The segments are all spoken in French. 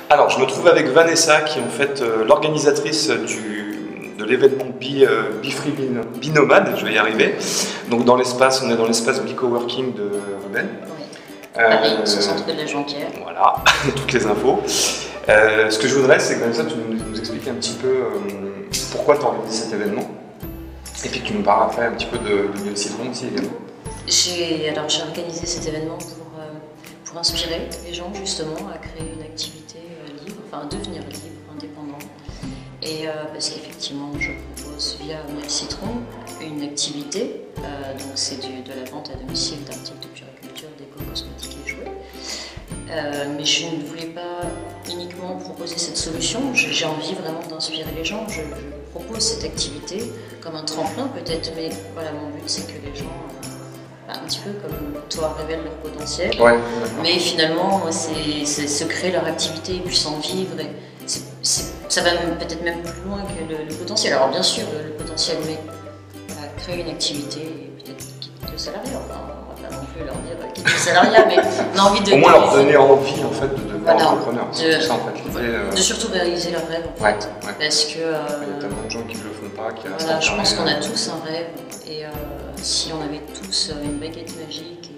Alors, je me trouve avec Vanessa, qui est en fait l'organisatrice de l'événement Binomade, je vais y arriver. Donc dans l'espace, on est dans l'espace Bi-Coworking de Ruben. Paris, au centre de la Jonquière. Voilà, toutes les infos. Ce que je voudrais, c'est que Vanessa, tu nous expliques un petit peu pourquoi tu as organisé cet événement. Et puis que tu nous parles après un petit peu de Miel Citron aussi également. J'ai organisé cet événement pour inspirer les gens justement à créer une activité libre, enfin à devenir libre, indépendant. Et parce qu'effectivement, je propose via Miel Citron une activité, donc c'est de la vente à domicile d'articles de puriculture, d'éco-cosmétiques et jouets. Mais je ne voulais pas uniquement proposer cette solution, j'ai envie vraiment d'inspirer les gens. Je propose cette activité comme un tremplin peut-être, mais voilà, mon but c'est que les gens, un petit peu comme toi, révèlent leur potentiel. Ouais, mais finalement, c'est se créer leur activité et puis s'en vivre. Et ça va peut-être même plus loin que le potentiel. Alors bien sûr, le potentiel, mais créer une activité et peut-être quitter le salariat. Enfin, on va pas non plus leur dire quitter le salariat, mais on a envie de... Au moins leur donner envie en fait, de devenir entrepreneur. C'est ça en fait. De surtout réaliser leur rêve en fait. Parce que... il y a tellement de gens qui ne le font pas. Voilà, je pense qu'on a tous un rêve. Et si on avait tous une baguette magique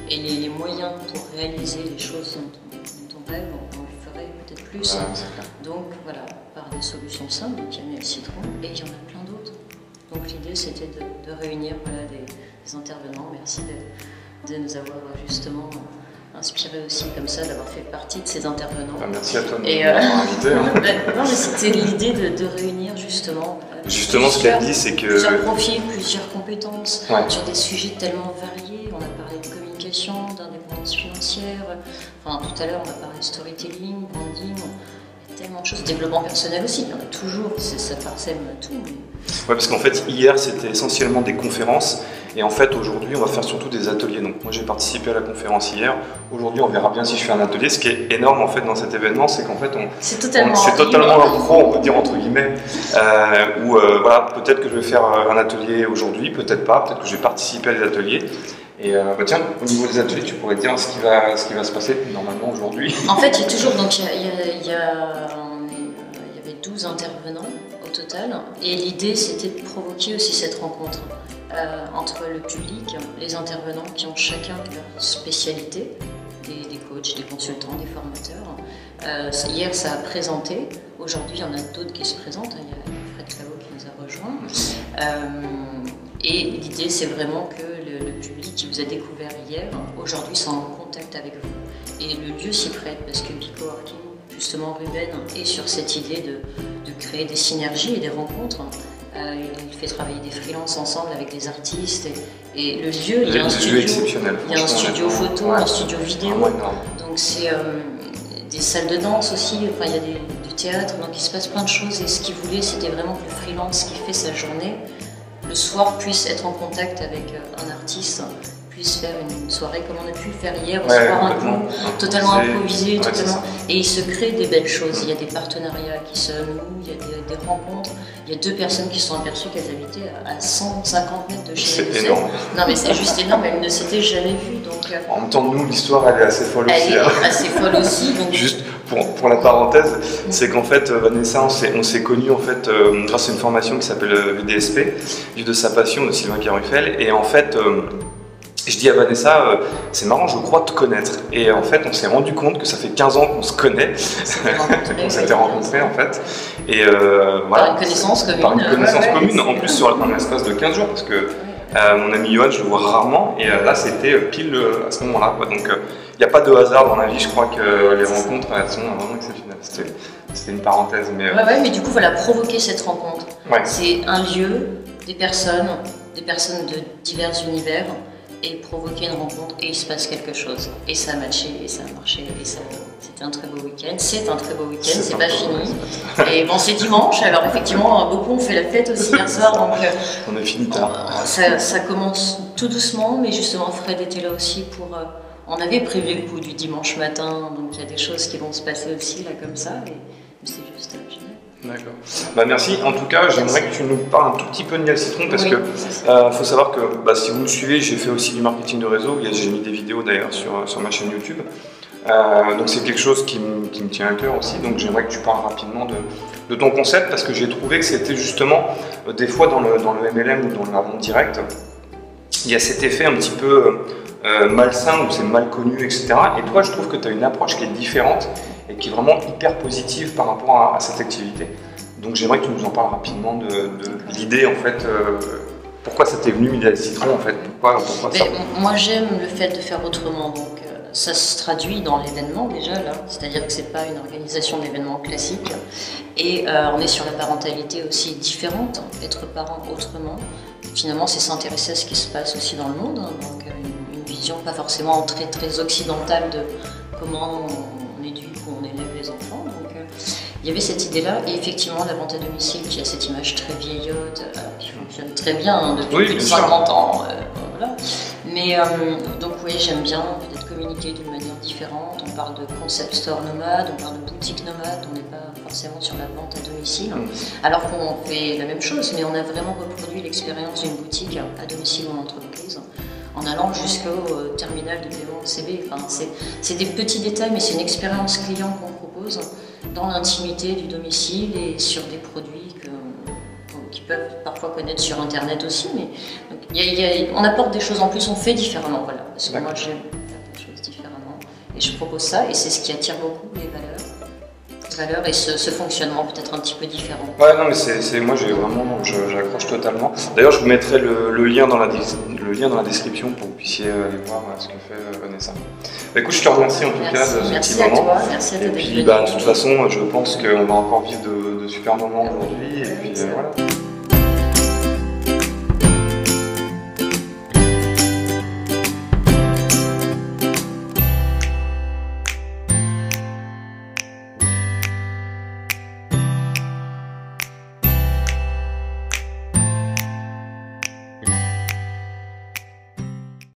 et les moyens pour réaliser les choses dont on rêve, on le ferait peut-être plus. Donc voilà, par des solutions simples, il y a Miel Citron et il y en a plein d'autres. Donc l'idée c'était de réunir des intervenants. Merci de nous avoir justement inspiré aussi comme ça, d'avoir fait partie de ces intervenants. Merci à toi de m'avoir invité. Non, mais c'était l'idée de réunir justement. Justement, ce qu'elle dit, c'est que... Plusieurs profils, plusieurs compétences, sur des sujets tellement variés. On a parlé de communication, d'indépendance financière. Enfin, tout à l'heure, on a parlé de storytelling, branding. Il y a tellement de choses. Développement personnel aussi, il y en a toujours. Ça parsème tout. Mais... Ouais, parce qu'en fait, hier, c'était essentiellement des conférences. Et en fait, aujourd'hui, on va faire surtout des ateliers. Donc, moi, j'ai participé à la conférence hier. Aujourd'hui, on verra bien si je fais un atelier. Ce qui est énorme, en fait, dans cet événement, c'est qu'en fait, c'est totalement impro, on peut dire, entre guillemets. Voilà, peut-être que je vais faire un atelier aujourd'hui, peut-être pas. Peut-être que je vais participer à des ateliers. Et tiens, au niveau des ateliers, tu pourrais dire ce qui va se passer normalement aujourd'hui. En fait, il y a toujours, donc il y avait 12 intervenants au total. Et l'idée, c'était de provoquer aussi cette rencontre. Entre le public, les intervenants qui ont chacun leur spécialité, des coachs, des consultants, des formateurs. Hier, ça a présenté. Aujourd'hui, il y en a d'autres qui se présentent. Il y a Fred Claveau qui nous a rejoints. Et l'idée, c'est vraiment que le public qui vous a découvert hier, aujourd'hui, soit en contact avec vous. Et le lieu s'y prête parce que Bi-Coworking, justement, Ruben est sur cette idée de créer des synergies et des rencontres. Il fait travailler des freelances ensemble avec des artistes et le lieu, il y a un studio exceptionnel. Il y a un studio photo, un studio vidéo, donc c'est des salles de danse aussi, enfin, il y a du théâtre, donc il se passe plein de choses et ce qu'il voulait c'était vraiment que le freelance qui fait sa journée, le soir puisse être en contact avec un artiste, puisse faire une soirée comme on a pu faire hier, au soir un coup, totalement improvisé, et il se crée des belles choses, il y a des partenariats qui se nouent, il y a des rencontres. Il y a 2 personnes qui se sont aperçues qu'elles habitaient à 150 mètres de chez elles. C'est énorme. Non mais c'est juste énorme, elles ne s'étaient jamais vues. Donc, en même temps, nous, l'histoire, elle est assez folle aussi. Elle est assez folle aussi. Donc... Juste pour la parenthèse, c'est qu'en fait, Vanessa, on s'est connus en fait, grâce à une formation qui s'appelle VDSP, Vie de sa passion, de Sylvain Pierruffel. Et en fait, je dis à Vanessa, c'est marrant, je crois te connaître. Et en fait, on s'est rendu compte que ça fait 15 ans qu'on se connaît, qu'on s'était rencontrés en fait. Et voilà, par une connaissance commune. Par une connaissance commune, en plus sur un espace de 15 jours, parce que mon ami Johan, je le vois rarement, et là c'était pile à ce moment-là. Donc il n'y a pas de hasard dans la vie, je crois que les rencontres, elles sont vraiment exceptionnelles. C'était une parenthèse. Mais, mais du coup, voilà, provoquer cette rencontre. C'est un lieu, des personnes de divers univers, et provoquer une rencontre et il se passe quelque chose. Et ça a matché, et ça a marché, et c'était un très beau week-end. C'est un très beau week-end, c'est pas fini. Et bon, c'est dimanche, alors effectivement, beaucoup ont fait la fête aussi hier soir. Donc, on a fini tard. Ça commence tout doucement, mais justement, Fred était là aussi pour... on avait prévu le coup du dimanche matin, donc il y a des choses qui vont se passer aussi, là, comme ça, et c'est juste génial. D'accord. Bah merci. En tout cas, j'aimerais que tu nous parles un tout petit peu de Miel Citron parce que faut savoir que si vous me suivez, j'ai fait aussi du marketing de réseau. J'ai mis des vidéos d'ailleurs sur ma chaîne YouTube. Donc c'est quelque chose qui me tient à cœur aussi, donc j'aimerais que tu parles rapidement de ton concept, parce que j'ai trouvé que c'était justement, des fois dans le MLM ou dans la vente directe, il y a cet effet un petit peu malsain où c'est mal connu, etc. Et toi, je trouve que tu as une approche qui est différente et qui est vraiment hyper positive par rapport à cette activité. Donc j'aimerais que tu nous en parles rapidement de l'idée, en fait, pourquoi ça t'est venu, l'idée citron, en fait, pourquoi ça... Moi j'aime le fait de faire autrement, donc ça se traduit dans l'événement déjà là, c'est-à-dire que c'est pas une organisation d'événements classique, et on est sur la parentalité aussi différente, être parent autrement. Finalement, c'est s'intéresser à ce qui se passe aussi dans le monde, hein, donc une vision pas forcément très occidentale de comment on éduque ou on élève les enfants. Donc, il y avait cette idée-là, et effectivement, la vente à domicile qui a cette image très vieillotte, qui fonctionne très bien hein, depuis plus de 50 ans. Voilà. Mais donc oui, j'aime bien peut-être communiquer d'une manière différente. On parle de concept store nomade, on parle de boutique nomade, on n'est pas forcément sur la vente à domicile. Alors qu'on fait la même chose, mais on a vraiment reproduit l'expérience d'une boutique à domicile ou en entreprise, en allant jusqu'au terminal de paiement CB. Enfin, c'est des petits détails, mais c'est une expérience client qu'on propose dans l'intimité du domicile et sur des produits qu'ils peuvent parfois connaître sur Internet aussi. Mais donc, on apporte des choses en plus, on fait différemment. Voilà, parce que moi j'aime faire des choses différemment et je propose ça, et c'est ce qui attire beaucoup les valeurs et ce fonctionnement peut-être un petit peu différent. Ouais, non, mais moi j'accroche totalement. D'ailleurs, je vous mettrai le lien dans la description pour que vous puissiez aller voir ce que fait Vanessa. Bah, écoute, je te remercie en tout cas de ce petit moment. Merci à toi. Et puis, de toute façon, je pense qu'on va encore vivre de super moments aujourd'hui. Et puis voilà.